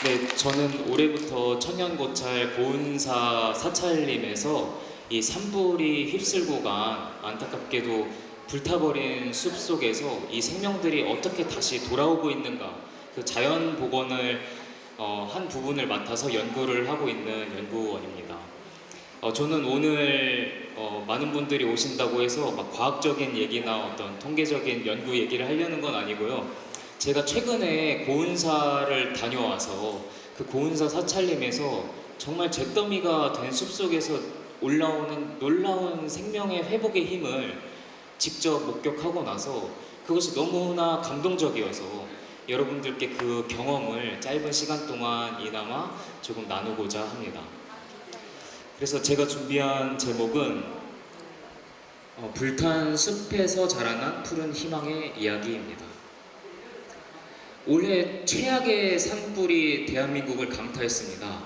네, 저는 올해부터 천연고찰 고운사 사찰림에서 이 산불이 휩쓸고 간 안타깝게도 불타버린 숲 속에서 이 생명들이 어떻게 다시 돌아오고 있는가, 그 자연 복원을 한 부분을 맡아서 연구를 하고 있는 연구원입니다. 저는 오늘 많은 분들이 오신다고 해서 막 과학적인 얘기나 어떤 통계적인 연구 얘기를 하려는 건 아니고요. 제가 최근에 고운사를 다녀와서 그 고운사 사찰림에서 정말 잿더미가 된 숲속에서 올라오는 놀라운 생명의 회복의 힘을 직접 목격하고 나서 그것이 너무나 감동적이어서 여러분들께 그 경험을 짧은 시간 동안 이나마 조금 나누고자 합니다. 그래서 제가 준비한 제목은 불탄 숲에서 자라난 푸른 희망의 이야기입니다. 올해 최악의 산불이 대한민국을 강타했습니다.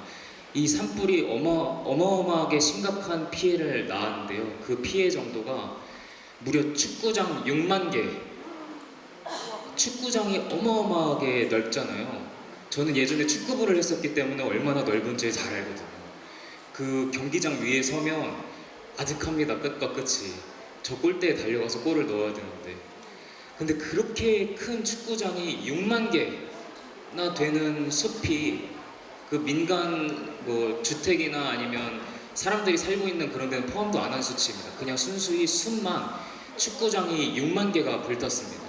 이 산불이 어마어마하게 심각한 피해를 낳았는데요. 그 피해 정도가 무려 축구장 6만 개. 축구장이 어마어마하게 넓잖아요. 저는 예전에 축구부를 했었기 때문에 얼마나 넓은지 잘 알거든요. 그 경기장 위에 서면 아득합니다. 끝과 끝이. 저 골대에 달려가서 골을 넣어야 되는데. 근데 그렇게 큰 축구장이 6만 개나 되는 숲이 그 민간 뭐 주택이나 아니면 사람들이 살고 있는 그런 데는 포함도 안 한 수치입니다. 그냥 순수히 숲만 축구장이 6만 개가 불탔습니다.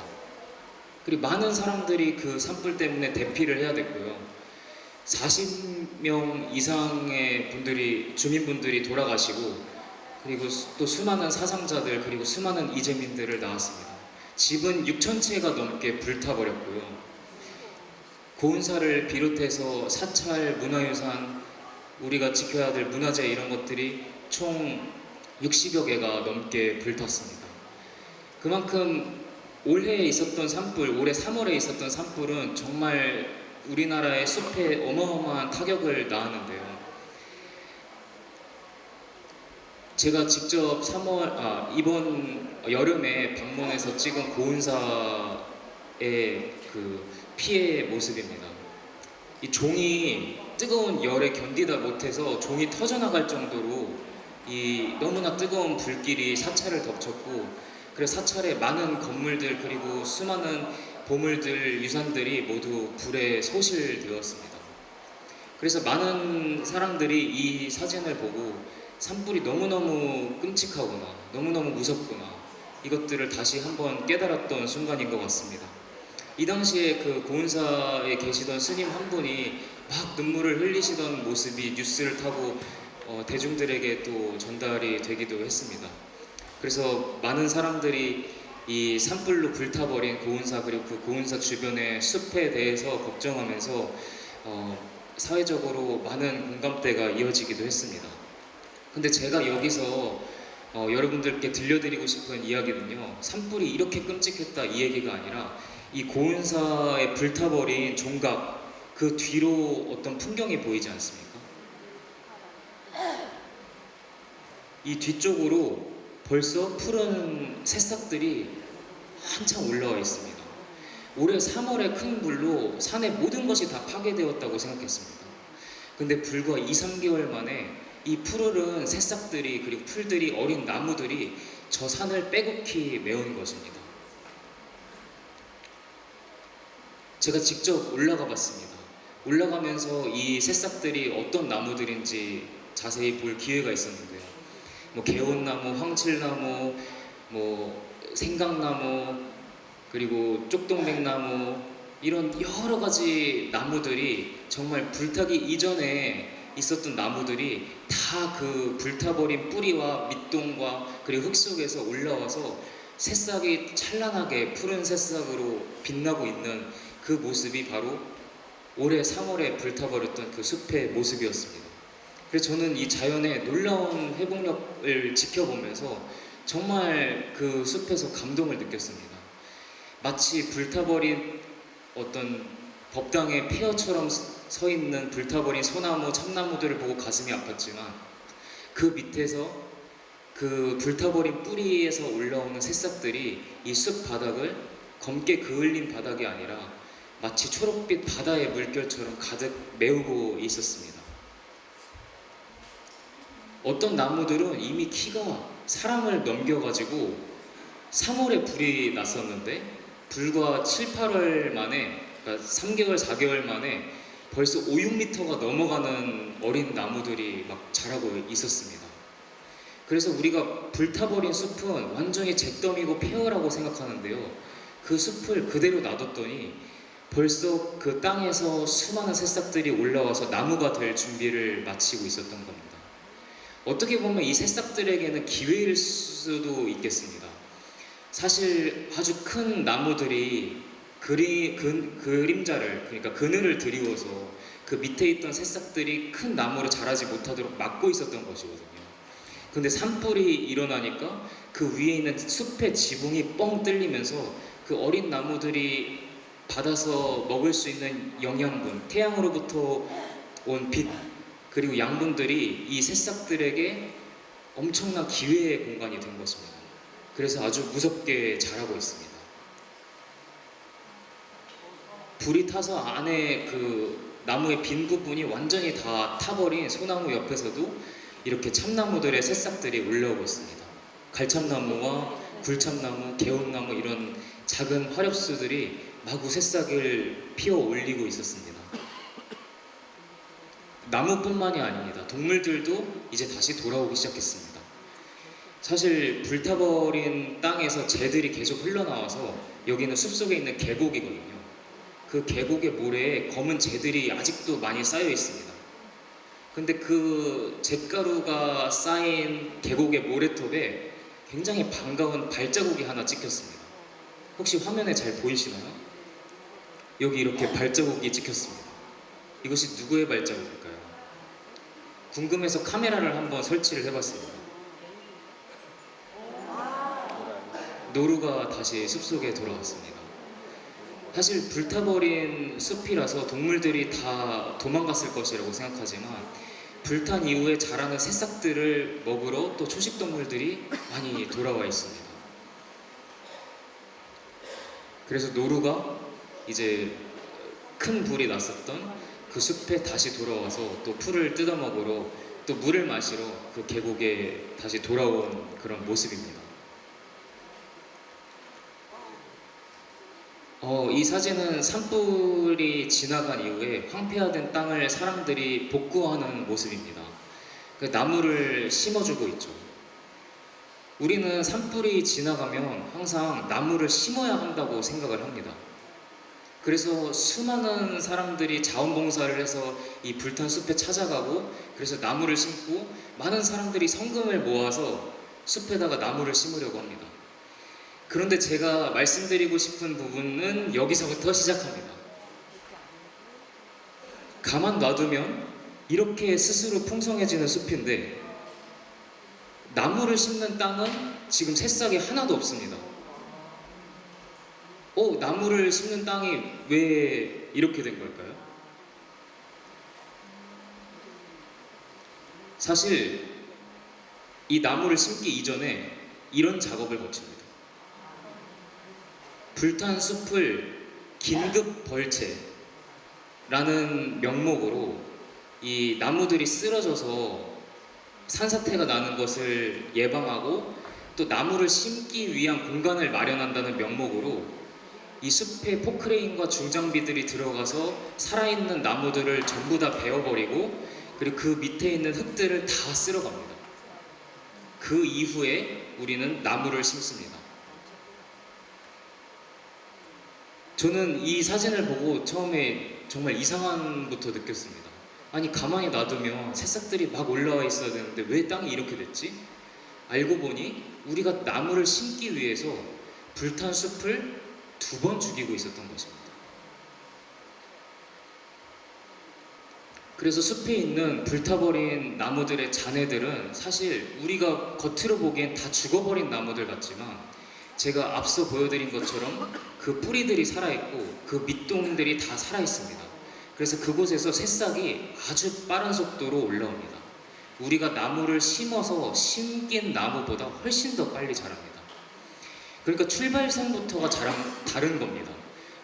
그리고 많은 사람들이 그 산불 때문에 대피를 해야 됐고요. 40명 이상의 주민분들이 돌아가시고, 그리고 또 수많은 사상자들, 그리고 수많은 이재민들을 낳았습니다. 집은 6천 채가 넘게 불타버렸고요. 고운사를 비롯해서 사찰, 문화유산, 우리가 지켜야 될 문화재 이런 것들이 총 60여 개가 넘게 불탔습니다. 그만큼 올해 있었던 산불, 올해 3월에 있었던 산불은 정말 우리나라의 숲에 어마어마한 타격을 낳았는데요. 제가 직접 이번 여름에 방문해서 찍은 고운사의 그 피해 모습입니다. 이 종이 뜨거운 열에 견디다 못해서 종이 터져나갈 정도로 이 너무나 뜨거운 불길이 사찰을 덮쳤고, 그래서 사찰의 많은 건물들 그리고 수많은 보물들, 유산들이 모두 불에 소실되었습니다. 그래서 많은 사람들이 이 사진을 보고 산불이 너무너무 끔찍하구나, 너무너무 무섭구나, 이것들을 다시 한번 깨달았던 순간인 것 같습니다. 이 당시에 그 고운사에 계시던 스님 한 분이 막 눈물을 흘리시던 모습이 뉴스를 타고 대중들에게 또 전달이 되기도 했습니다. 그래서 많은 사람들이 이 산불로 불타버린 고운사, 그리고 그 고운사 주변의 숲에 대해서 걱정하면서 사회적으로 많은 공감대가 이어지기도 했습니다. 근데 제가 여기서 여러분들께 들려드리고 싶은 이야기는요, 산불이 이렇게 끔찍했다 이 얘기가 아니라 이 고운사에 불타버린 종각 그 뒤로 어떤 풍경이 보이지 않습니까? 이 뒤쪽으로 벌써 푸른 새싹들이 한참 올라와 있습니다. 올해 3월의 큰 불로 산의 모든 것이 다 파괴되었다고 생각했습니다. 근데 불과 2, 3개월 만에 이 푸르른 새싹들이, 그리고 풀들이, 어린 나무들이 저 산을 빼곡히 메운 것입니다. 제가 직접 올라가 봤습니다. 올라가면서 이 새싹들이 어떤 나무들인지 자세히 볼 기회가 있었는데요. 뭐 개온나무, 황칠나무, 뭐 생강나무, 그리고 쪽동백나무, 이런 여러 가지 나무들이 정말 불타기 이전에 있었던 나무들이 다 그 불타버린 뿌리와 밑동과 그리고 흙 속에서 올라와서 새싹이 찬란하게 푸른 새싹으로 빛나고 있는 그 모습이 바로 올해 3월에 불타버렸던 그 숲의 모습이었습니다. 그래서 저는 이 자연의 놀라운 회복력을 지켜보면서 정말 그 숲에서 감동을 느꼈습니다. 마치 불타버린 어떤 법당의 폐허처럼 서 있는 불타버린 소나무, 참나무들을 보고 가슴이 아팠지만, 그 밑에서 그 불타버린 뿌리에서 올라오는 새싹들이 이 숲 바닥을 검게 그을린 바닥이 아니라 마치 초록빛 바다의 물결처럼 가득 메우고 있었습니다. 어떤 나무들은 이미 키가 사람을 넘겨가지고 3월에 불이 났었는데 불과 7, 8월 만에, 그러니까 3개월, 4개월 만에 벌써 5, 6m가 넘어가는 어린 나무들이 막 자라고 있었습니다. 그래서 우리가 불타버린 숲은 완전히 잿더미고 폐허라고 생각하는데요. 그 숲을 그대로 놔뒀더니 벌써 그 땅에서 수많은 새싹들이 올라와서 나무가 될 준비를 마치고 있었던 겁니다. 어떻게 보면 이 새싹들에게는 기회일 수도 있겠습니다. 사실 아주 큰 나무들이 그림자를, 그러니까 그늘을 드리워서 그 밑에 있던 새싹들이 큰 나무로 자라지 못하도록 막고 있었던 것이거든요. 근데 산불이 일어나니까 그 위에 있는 숲의 지붕이 뻥 뚫리면서 그 어린 나무들이 받아서 먹을 수 있는 영양분, 태양으로부터 온 빛, 그리고 양분들이 이 새싹들에게 엄청난 기회의 공간이 된 것입니다. 그래서 아주 무섭게 자라고 있습니다. 불이 타서 안에 그 나무의 빈 부분이 완전히 다 타버린 소나무 옆에서도 이렇게 참나무들의 새싹들이 올라오고 있습니다. 갈참나무와 굴참나무, 개온나무 이런 작은 화렵수들이 마구 새싹을 피워 올리고 있었습니다. 나무뿐만이 아닙니다. 동물들도 이제 다시 돌아오기 시작했습니다. 사실 불타버린 땅에서 재들이 계속 흘러나와서 여기는 숲속에 있는 계곡이거든요. 그 계곡의 모래에 검은 재들이 아직도 많이 쌓여 있습니다. 근데 그 잿가루가 쌓인 계곡의 모래톱에 굉장히 반가운 발자국이 하나 찍혔습니다. 혹시 화면에 잘 보이시나요? 여기 이렇게 발자국이 찍혔습니다. 이것이 누구의 발자국일까요? 궁금해서 카메라를 한번 설치를 해봤습니다. 노루가 다시 숲속에 돌아왔습니다. 사실 불타버린 숲이라서 동물들이 다 도망갔을 것이라고 생각하지만 불탄 이후에 자라는 새싹들을 먹으러 또 초식동물들이 많이 돌아와 있습니다. 그래서 노루가 이제 큰 불이 났었던 그 숲에 다시 돌아와서 또 풀을 뜯어먹으러 또 물을 마시러 그 계곡에 다시 돌아온 그런 모습입니다. 이 사진은 산불이 지나간 이후에 황폐화된 땅을 사람들이 복구하는 모습입니다. 그 나무를 심어주고 있죠. 우리는 산불이 지나가면 항상 나무를 심어야 한다고 생각을 합니다. 그래서 수많은 사람들이 자원봉사를 해서 이 불탄 숲에 찾아가고 그래서 나무를 심고 많은 사람들이 성금을 모아서 숲에다가 나무를 심으려고 합니다. 그런데 제가 말씀드리고 싶은 부분은 여기서부터 시작합니다. 가만 놔두면 이렇게 스스로 풍성해지는 숲인데 나무를 심는 땅은 지금 새싹이 하나도 없습니다. 나무를 심는 땅이 왜 이렇게 된 걸까요? 사실 이 나무를 심기 이전에 이런 작업을 거칩니다. 불탄 숲을 긴급 벌채라는 명목으로 이 나무들이 쓰러져서 산사태가 나는 것을 예방하고 또 나무를 심기 위한 공간을 마련한다는 명목으로 이 숲에 포크레인과 중장비들이 들어가서 살아있는 나무들을 전부 다 베어버리고 그리고 그 밑에 있는 흙들을 다 쓸어갑니다. 그 이후에 우리는 나무를 심습니다. 저는 이 사진을 보고 처음에 정말 이상함부터 느꼈습니다. 아니 가만히 놔두면 새싹들이 막 올라와 있어야 되는데 왜 땅이 이렇게 됐지? 알고 보니 우리가 나무를 심기 위해서 불탄 숲을 2번 죽이고 있었던 것입니다. 그래서 숲에 있는 불타버린 나무들의 잔해들은 사실 우리가 겉으로 보기엔 다 죽어버린 나무들 같지만 제가 앞서 보여드린 것처럼 그 뿌리들이 살아있고 그 밑동들이 다 살아있습니다. 그래서 그곳에서 새싹이 아주 빠른 속도로 올라옵니다. 우리가 나무를 심어서 심긴 나무보다 훨씬 더 빨리 자랍니다. 그러니까 출발선부터가 다른 겁니다.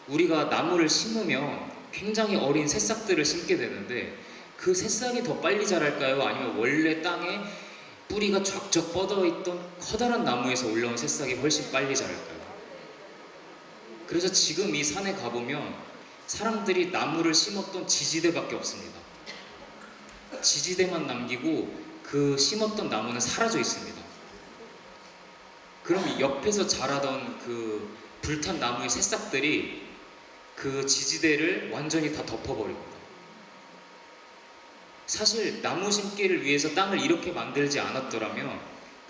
우리가 나무를 심으면 굉장히 어린 새싹들을 심게 되는데 그 새싹이 더 빨리 자랄까요? 아니면 원래 땅에 뿌리가 쫙쫙 뻗어있던 커다란 나무에서 올라온 새싹이 훨씬 빨리 자랄까요? 그래서 지금 이 산에 가보면 사람들이 나무를 심었던 지지대밖에 없습니다. 지지대만 남기고 그 심었던 나무는 사라져 있습니다. 그럼 옆에서 자라던 그 불탄 나무의 새싹들이 그 지지대를 완전히 다 덮어버립니다. 사실 나무 심기를 위해서 땅을 이렇게 만들지 않았더라면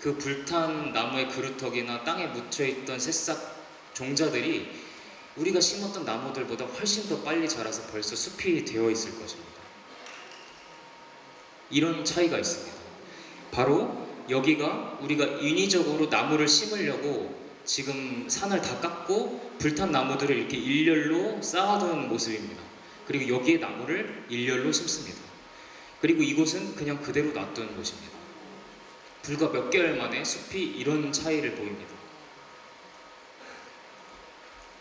그 불탄 나무의 그루터기나 땅에 묻혀있던 새싹 종자들이 우리가 심었던 나무들보다 훨씬 더 빨리 자라서 벌써 숲이 되어 있을 것입니다. 이런 차이가 있습니다. 바로 여기가 우리가 인위적으로 나무를 심으려고 지금 산을 다 깎고 불탄 나무들을 이렇게 일렬로 쌓아둔 모습입니다. 그리고 여기에 나무를 일렬로 심습니다. 그리고 이곳은 그냥 그대로 놔둔 곳입니다. 불과 몇 개월 만에 숲이 이런 차이를 보입니다.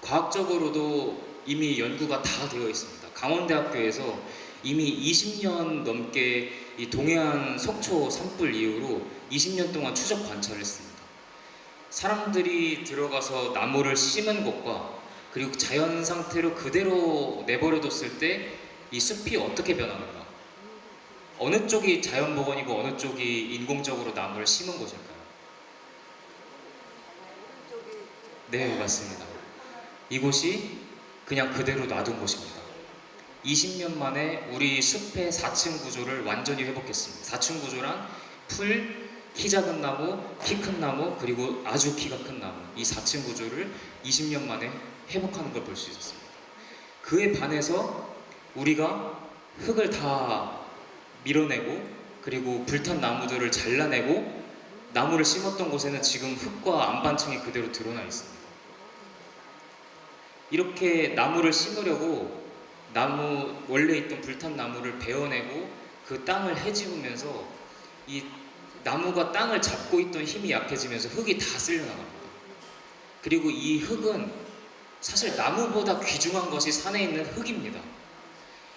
과학적으로도 이미 연구가 다 되어 있습니다. 강원대학교에서 이미 20년 넘게 이 동해안 속초 산불 이후로 20년 동안 추적 관찰을 했습니다. 사람들이 들어가서 나무를 심은 것과 그리고 자연 상태로 그대로 내버려뒀을 때 이 숲이 어떻게 변하는가? 어느 쪽이 자연복원이고 어느 쪽이 인공적으로 나무를 심은 곳일까요? 네, 맞습니다. 이곳이 그냥 그대로 놔둔 곳입니다. 20년 만에 우리 숲의 4층 구조를 완전히 회복했습니다. 4층 구조란 풀, 키 작은 나무, 키 큰 나무, 그리고 아주 키가 큰 나무, 이 4층 구조를 20년 만에 회복하는 걸 볼 수 있었습니다. 그에 반해서 우리가 흙을 다 밀어내고 그리고 불탄 나무들을 잘라내고 나무를 심었던 곳에는 지금 흙과 안반층이 그대로 드러나 있습니다. 이렇게 나무를 심으려고 나무 원래 있던 불탄 나무를 베어내고 그 땅을 헤집으면서 이 나무가 땅을 잡고 있던 힘이 약해지면서 흙이 다 쓸려 나갑니다. 그리고 이 흙은 사실 나무보다 귀중한 것이 산에 있는 흙입니다.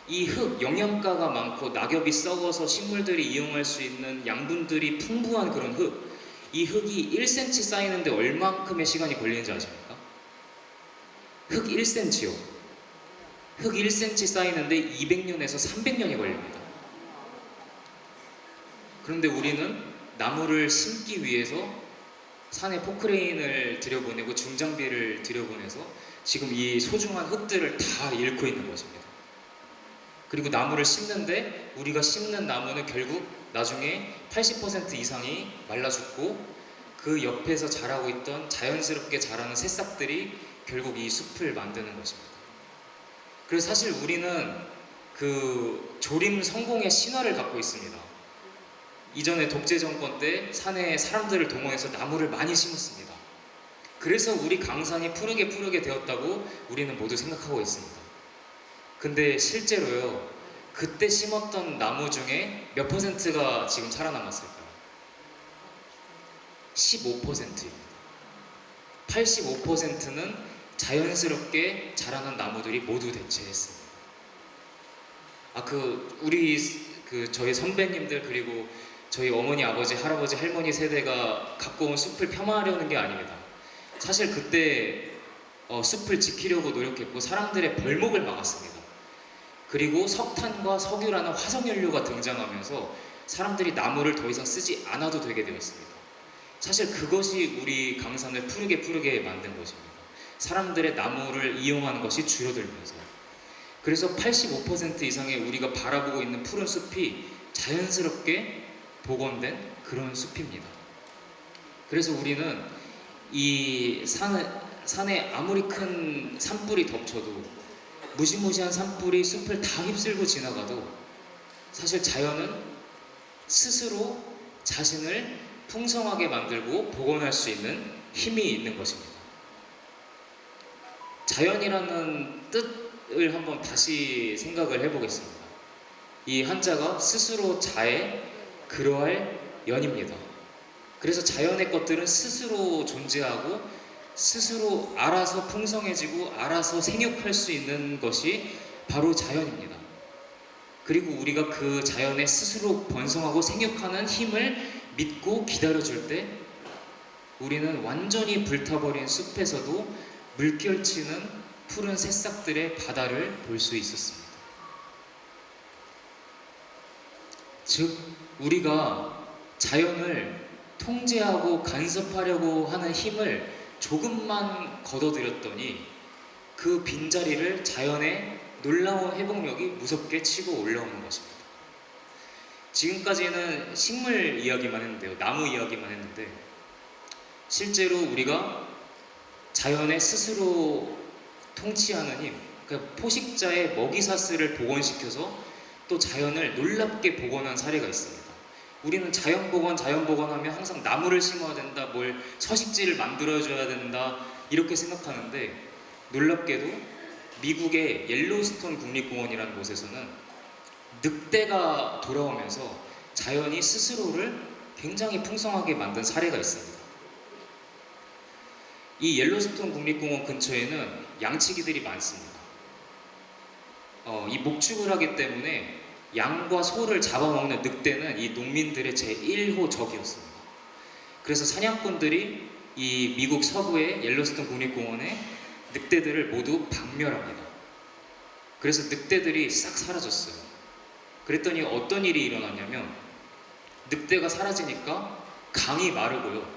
이 흙, 영양가가 많고 낙엽이 썩어서 식물들이 이용할 수 있는 양분들이 풍부한 그런 흙, 이 흙이 1cm 쌓이는데 얼만큼의 시간이 걸리는지 아십니까? 흙 1cm요. 흙 1cm 쌓이는데 200년에서 300년이 걸립니다. 그런데 우리는 나무를 심기 위해서 산에 포크레인을 들여보내고 중장비를 들여보내서 지금 이 소중한 흙들을 다 잃고 있는 것입니다. 그리고 나무를 심는데 우리가 심는 나무는 결국 나중에 80% 이상이 말라 죽고 그 옆에서 자라고 있던 자연스럽게 자라는 새싹들이 결국 이 숲을 만드는 것입니다. 그래서 사실 우리는 그 조림 성공의 신화를 갖고 있습니다. 이전에 독재 정권 때 산에 사람들을 동원해서 나무를 많이 심었습니다. 그래서 우리 강산이 푸르게 푸르게 되었다고 우리는 모두 생각하고 있습니다. 근데 실제로요, 그때 심었던 나무 중에 몇 퍼센트가 지금 살아남았을까요? 15%입니다. 85%는 자연스럽게 자라는 나무들이 모두 대체했습니다. 우리 저희 선배님들 그리고 저희 어머니, 아버지, 할아버지, 할머니 세대가 갖고 온 숲을 폄하하려는 게 아닙니다. 사실 그때 숲을 지키려고 노력했고 사람들의 벌목을 막았습니다. 그리고 석탄과 석유라는 화석연료가 등장하면서 사람들이 나무를 더 이상 쓰지 않아도 되게 되었습니다. 사실 그것이 우리 강산을 푸르게 푸르게 만든 것입니다. 사람들의 나무를 이용하는 것이 줄어들면서. 그래서 85% 이상의 우리가 바라보고 있는 푸른 숲이 자연스럽게 복원된 그런 숲입니다. 그래서 우리는 이 산에 아무리 큰 산불이 덮쳐도 무시무시한 산불이 숲을 다 휩쓸고 지나가도 사실 자연은 스스로 자신을 풍성하게 만들고 복원할 수 있는 힘이 있는 것입니다. 자연이라는 뜻을 한번 다시 생각을 해보겠습니다. 이 한자가 스스로 자애, 그러할 연입니다. 그래서 자연의 것들은 스스로 존재하고 스스로 알아서 풍성해지고 알아서 생육할 수 있는 것이 바로 자연입니다. 그리고 우리가 그 자연에 스스로 번성하고 생육하는 힘을 믿고 기다려줄 때 우리는 완전히 불타버린 숲에서도 물결치는 푸른 새싹들의 바다를 볼 수 있었습니다. 즉, 우리가 자연을 통제하고 간섭하려고 하는 힘을 조금만 걷어들였더니 그 빈자리를 자연의 놀라운 회복력이 무섭게 치고 올라오는 것입니다. 지금까지는 식물 이야기만 했는데요. 나무 이야기만 했는데 실제로 우리가 자연의 스스로 통치하는 힘, 그러니까 포식자의 먹이사슬을 복원시켜서 또 자연을 놀랍게 복원한 사례가 있습니다. 우리는 자연복원 하면 항상 나무를 심어야 된다, 뭘 서식지를 만들어줘야 된다 이렇게 생각하는데 놀랍게도 미국의 옐로우스톤 국립공원이라는 곳에서는 늑대가 돌아오면서 자연이 스스로를 굉장히 풍성하게 만든 사례가 있습니다. 이 옐로우스톤 국립공원 근처에는 양치기들이 많습니다. 이 목축을 하기 때문에 양과 소를 잡아먹는 늑대는 이 농민들의 제1호 적이었습니다. 그래서 사냥꾼들이 이 미국 서부의 옐로우스톤 국립공원에 늑대들을 모두 박멸합니다. 그래서 늑대들이 싹 사라졌어요. 그랬더니 어떤 일이 일어났냐면 늑대가 사라지니까 강이 마르고요.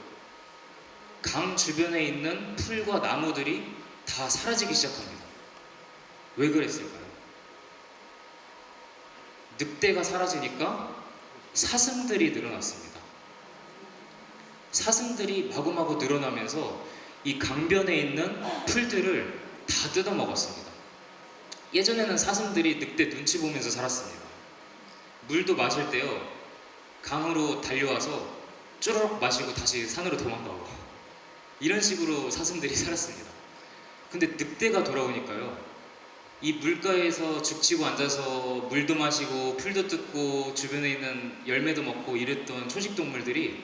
강 주변에 있는 풀과 나무들이 다 사라지기 시작합니다. 왜 그랬을까요? 늑대가 사라지니까 사슴들이 늘어났습니다. 사슴들이 마구마구 늘어나면서 이 강변에 있는 풀들을 다 뜯어먹었습니다. 예전에는 사슴들이 늑대 눈치 보면서 살았습니다. 물도 마실 때요, 강으로 달려와서 쪼르륵 마시고 다시 산으로 도망가고 이런 식으로 사슴들이 살았습니다. 근데 늑대가 돌아오니까요, 이 물가에서 죽치고 앉아서 물도 마시고 풀도 뜯고 주변에 있는 열매도 먹고 이랬던 초식동물들이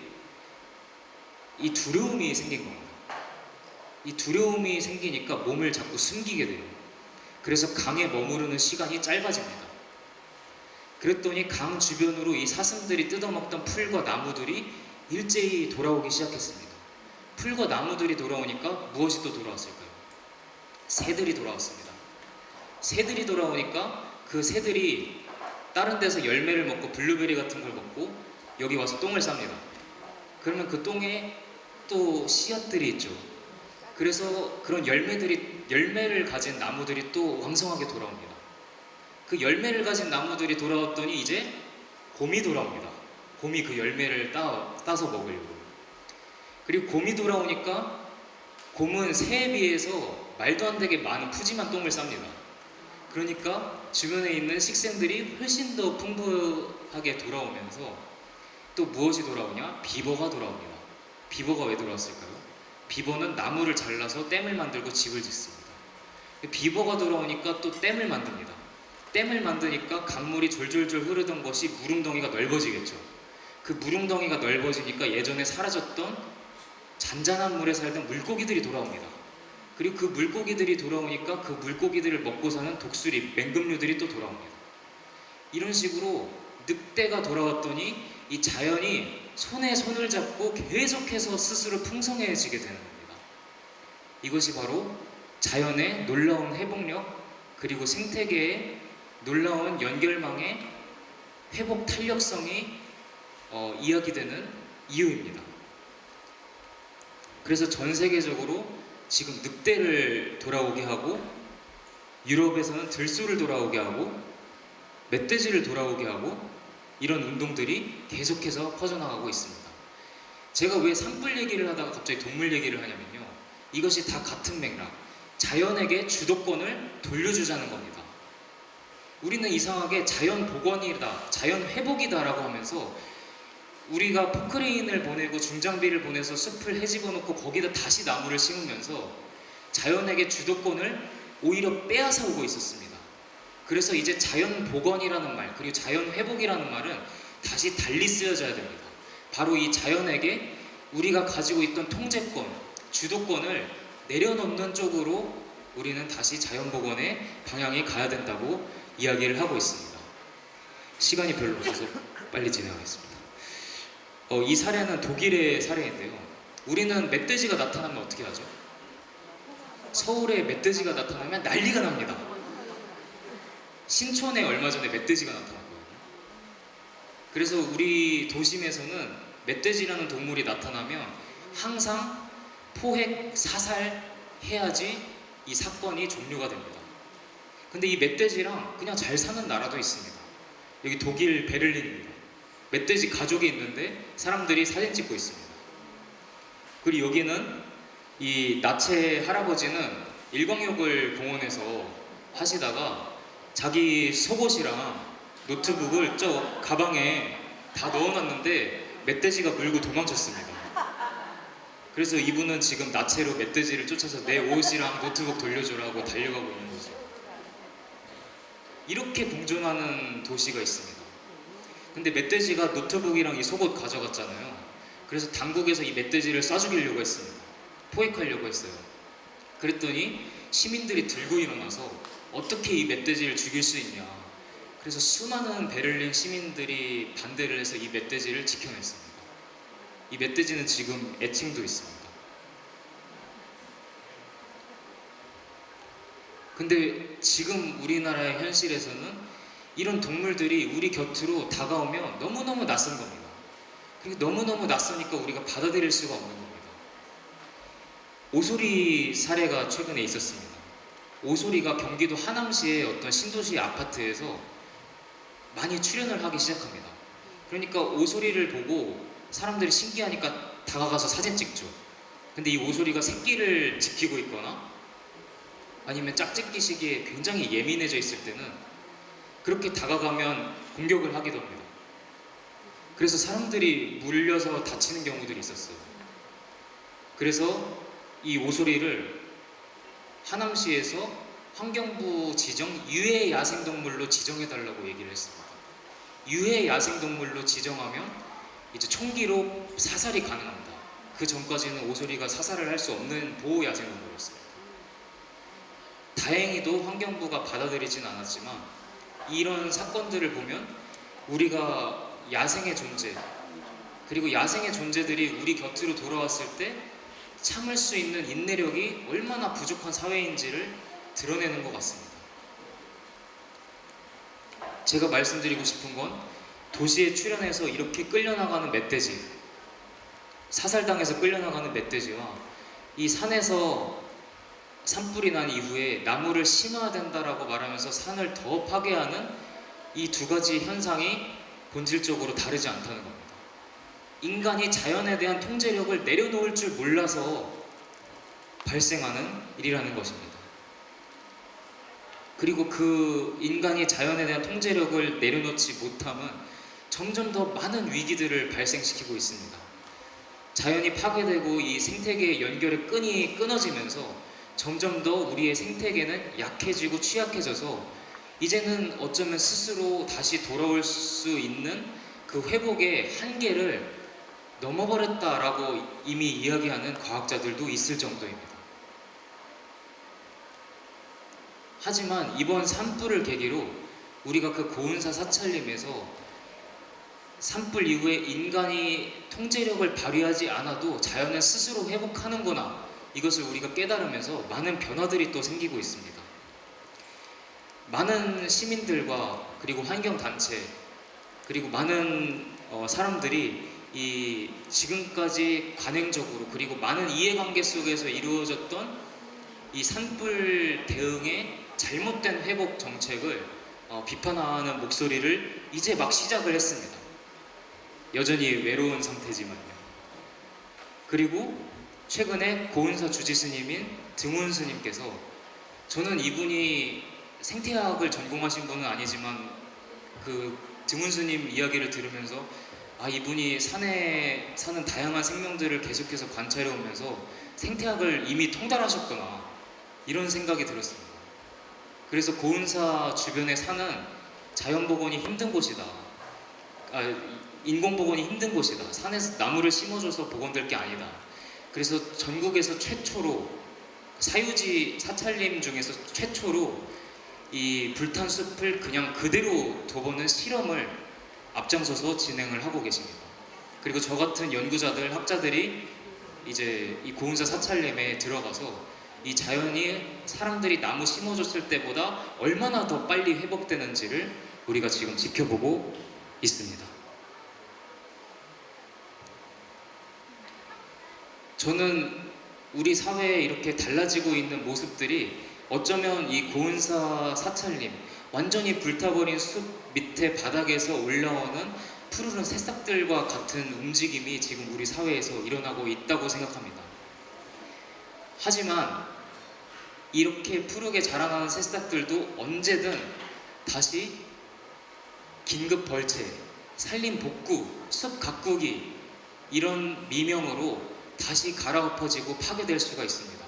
이 두려움이 생긴 겁니다. 이 두려움이 생기니까 몸을 자꾸 숨기게 돼요. 그래서 강에 머무르는 시간이 짧아집니다. 그랬더니 강 주변으로 이 사슴들이 뜯어먹던 풀과 나무들이 일제히 돌아오기 시작했습니다. 풀과 나무들이 돌아오니까 무엇이 또 돌아왔을까요? 새들이 돌아왔습니다. 새들이 돌아오니까 그 새들이 다른 데서 열매를 먹고 블루베리 같은 걸 먹고 여기 와서 똥을 쌉니다. 그러면 그 똥에 또 씨앗들이 있죠. 그래서 그런 열매를 가진 나무들이 또 왕성하게 돌아옵니다. 그 열매를 가진 나무들이 돌아왔더니 이제 곰이 돌아옵니다. 곰이 그 열매를 따서 먹으려고. 그리고 곰이 돌아오니까 곰은 새에 비해서 말도 안 되게 많은 푸짐한 똥을 쌉니다. 그러니까 주변에 있는 식생들이 훨씬 더 풍부하게 돌아오면서 또 무엇이 돌아오냐? 비버가 돌아옵니다. 비버가 왜 돌아왔을까요? 비버는 나무를 잘라서 댐을 만들고 집을 짓습니다. 비버가 돌아오니까 또 댐을 만듭니다. 댐을 만드니까 강물이 졸졸졸 흐르던 것이 물웅덩이가 넓어지겠죠. 그 물웅덩이가 넓어지니까 예전에 사라졌던 잔잔한 물에 살던 물고기들이 돌아옵니다. 그리고 그 물고기들이 돌아오니까 그 물고기들을 먹고 사는 독수리, 맹금류들이 또 돌아옵니다. 이런 식으로 늑대가 돌아왔더니 이 자연이 손에 손을 잡고 계속해서 스스로 풍성해지게 되는 겁니다. 이것이 바로 자연의 놀라운 회복력, 그리고 생태계의 놀라운 연결망의 회복 탄력성이 이야기되는 이유입니다. 그래서 전 세계적으로 지금 늑대를 돌아오게 하고, 유럽에서는 들소를 돌아오게 하고, 멧돼지를 돌아오게 하고, 이런 운동들이 계속해서 퍼져나가고 있습니다. 제가 왜 산불 얘기를 하다가 갑자기 동물 얘기를 하냐면요, 이것이 다 같은 맥락, 자연에게 주도권을 돌려주자는 겁니다. 우리는 이상하게 자연 복원이다, 자연 회복이다 라고 하면서 우리가 포크레인을 보내고 중장비를 보내서 숲을 헤집어 놓고 거기다 다시 나무를 심으면서 자연에게 주도권을 오히려 빼앗아 오고 있었습니다. 그래서 이제 자연 복원이라는 말, 그리고 자연 회복이라는 말은 다시 달리 쓰여져야 됩니다. 바로 이 자연에게 우리가 가지고 있던 통제권, 주도권을 내려놓는 쪽으로 우리는 다시 자연복원의 방향에 가야 된다고 이야기를 하고 있습니다. 시간이 별로 없어서 빨리 진행하겠습니다. 이 사례는 독일의 사례인데요. 우리는 멧돼지가 나타나면 어떻게 하죠? 서울에 멧돼지가 나타나면 난리가 납니다. 신촌에 얼마 전에 멧돼지가 나타났거든요. 그래서 우리 도심에서는 멧돼지라는 동물이 나타나면 항상 포획, 사살해야지 이 사건이 종료가 됩니다. 근데 이 멧돼지랑 그냥 잘 사는 나라도 있습니다. 여기 독일 베를린입니다. 멧돼지 가족이 있는데 사람들이 사진 찍고 있습니다. 그리고 여기는 이 나체 할아버지는 일광욕을 공원에서 하시다가 자기 속옷이랑 노트북을 저 가방에 다 넣어놨는데 멧돼지가 물고 도망쳤습니다. 그래서 이분은 지금 나체로 멧돼지를 쫓아서 내 옷이랑 노트북 돌려주라고 달려가고 있는 거죠. 이렇게 공존하는 도시가 있습니다. 근데 멧돼지가 노트북이랑 이 속옷 가져갔잖아요. 그래서 당국에서 이 멧돼지를 쏴 죽이려고 했습니다. 포획하려고 했어요. 그랬더니 시민들이 들고 일어나서 어떻게 이 멧돼지를 죽일 수 있냐. 그래서 수많은 베를린 시민들이 반대를 해서 이 멧돼지를 지켜냈습니다. 이 멧돼지는 지금 애칭도 있습니다. 근데 지금 우리나라의 현실에서는 이런 동물들이 우리 곁으로 다가오면 너무너무 낯선 겁니다. 그리고 너무너무 낯서니까 우리가 받아들일 수가 없는 겁니다. 오소리 사례가 최근에 있었습니다. 오소리가 경기도 하남시의 어떤 신도시 아파트에서 많이 출연을 하기 시작합니다. 그러니까 오소리를 보고 사람들이 신기하니까 다가가서 사진 찍죠. 근데 이 오소리가 새끼를 지키고 있거나 아니면 짝짓기 시기에 굉장히 예민해져 있을 때는 그렇게 다가가면 공격을 하기도 합니다. 그래서 사람들이 물려서 다치는 경우들이 있었어요. 그래서 이 오소리를 하남시에서 환경부 지정 유해 야생동물로 지정해달라고 얘기를 했습니다. 유해 야생동물로 지정하면 이제 총기로 사살이 가능합니다. 그 전까지는 오소리가 사살을 할 수 없는 보호 야생동물이었습니다. 다행히도 환경부가 받아들이진 않았지만 이런 사건들을 보면 우리가 야생의 존재 그리고 야생의 존재들이 우리 곁으로 돌아왔을 때 참을 수 있는 인내력이 얼마나 부족한 사회인지를 드러내는 것 같습니다. 제가 말씀드리고 싶은 건 도시에 출연해서 이렇게 끌려나가는 멧돼지, 사살당해서 끌려나가는 멧돼지와 이 산에서 산불이 난 이후에 나무를 심어야 된다라고 말하면서 산을 더 파괴하는 이 두 가지 현상이 본질적으로 다르지 않다는 겁니다. 인간이 자연에 대한 통제력을 내려놓을 줄 몰라서 발생하는 일이라는 것입니다. 그리고 그 인간이 자연에 대한 통제력을 내려놓지 못함은 점점 더 많은 위기들을 발생시키고 있습니다. 자연이 파괴되고 이 생태계의 연결의 끈이 끊어지면서 점점 더 우리의 생태계는 약해지고 취약해져서 이제는 어쩌면 스스로 다시 돌아올 수 있는 그 회복의 한계를 넘어버렸다라고 이미 이야기하는 과학자들도 있을 정도입니다. 하지만 이번 산불을 계기로 우리가 그 고운사 사찰림에서 산불 이후에 인간이 통제력을 발휘하지 않아도 자연은 스스로 회복하는구나, 이것을 우리가 깨달으면서 많은 변화들이 또 생기고 있습니다. 많은 시민들과 그리고 환경단체 그리고 많은 사람들이 이 지금까지 관행적으로 그리고 많은 이해관계 속에서 이루어졌던 이 산불 대응의 잘못된 회복 정책을 비판하는 목소리를 이제 막 시작을 했습니다. 여전히 외로운 상태지만요. 그리고 최근에 고은사 주지스님인 등훈 스님께서, 저는 이분이 생태학을 전공하신 분은 아니지만 그 등훈 스님 이야기를 들으면서 이분이 산에 사는 다양한 생명들을 계속해서 관찰해 오면서 생태학을 이미 통달하셨구나, 이런 생각이 들었습니다. 그래서 고은사 주변의 산은 자연복원이 힘든 곳이다, 인공복원이 힘든 곳이다, 산에서 나무를 심어줘서 복원될 게 아니다. 그래서 전국에서 최초로 사유지 사찰림 중에서 최초로 이 불탄 숲을 그냥 그대로 둬보는 실험을 앞장서서 진행을 하고 계십니다. 그리고 저 같은 연구자들, 학자들이 이제 이 고운사 사찰림에 들어가서 이 자연이 사람들이 나무 심어줬을 때보다 얼마나 더 빨리 회복되는지를 우리가 지금 지켜보고 있습니다. 저는 우리 사회에 이렇게 달라지고 있는 모습들이 어쩌면 이 고운사 사찰림, 완전히 불타버린 숲 밑에 바닥에서 올라오는 푸르른 새싹들과 같은 움직임이 지금 우리 사회에서 일어나고 있다고 생각합니다. 하지만 이렇게 푸르게 자라나는 새싹들도 언제든 다시 긴급 벌채, 산림 복구, 숲 가꾸기 이런 미명으로 다시 갈아엎어지고 파괴될 수가 있습니다.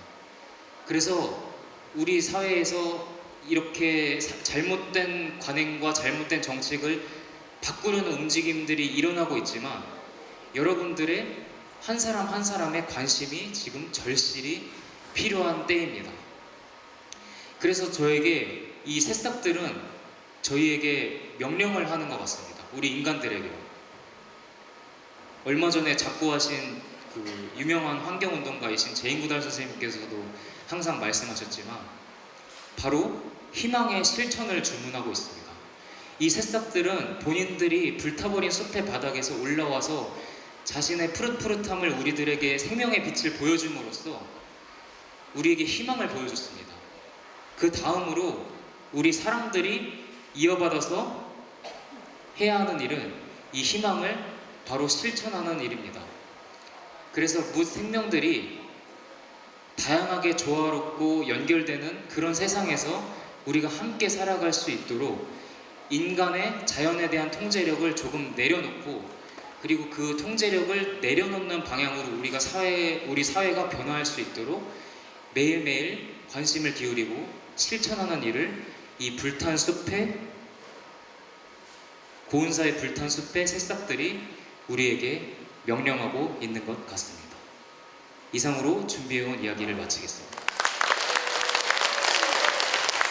그래서 우리 사회에서 이렇게 잘못된 관행과 잘못된 정책을 바꾸려는 움직임들이 일어나고 있지만 여러분들의 한 사람 한 사람의 관심이 지금 절실히 필요한 때입니다. 그래서 저에게 이 새싹들은 저희에게 명령을 하는 것 같습니다. 우리 인간들에게. 얼마 전에 작고하신 그 유명한 환경운동가이신 제인구달 선생님께서도 항상 말씀하셨지만 바로 희망의 실천을 주문하고 있습니다. 이 새싹들은 본인들이 불타버린 숲의 바닥에서 올라와서 자신의 푸릇푸릇함을 우리들에게 생명의 빛을 보여줌으로써 우리에게 희망을 보여줬습니다. 그 다음으로 우리 사람들이 이어받아서 해야 하는 일은 이 희망을 바로 실천하는 일입니다. 그래서 무생명들이 다양하게 조화롭고 연결되는 그런 세상에서 우리가 함께 살아갈 수 있도록 인간의 자연에 대한 통제력을 조금 내려놓고 그리고 그 통제력을 내려놓는 방향으로 우리 사회가 변화할 수 있도록 매일매일 관심을 기울이고 실천하는 일을 이 불탄 숲에 고운사의 불탄 숲의 새싹들이 우리에게 명령하고 있는 것 같습니다. 이상으로 준비해온 이야기를 마치겠습니다.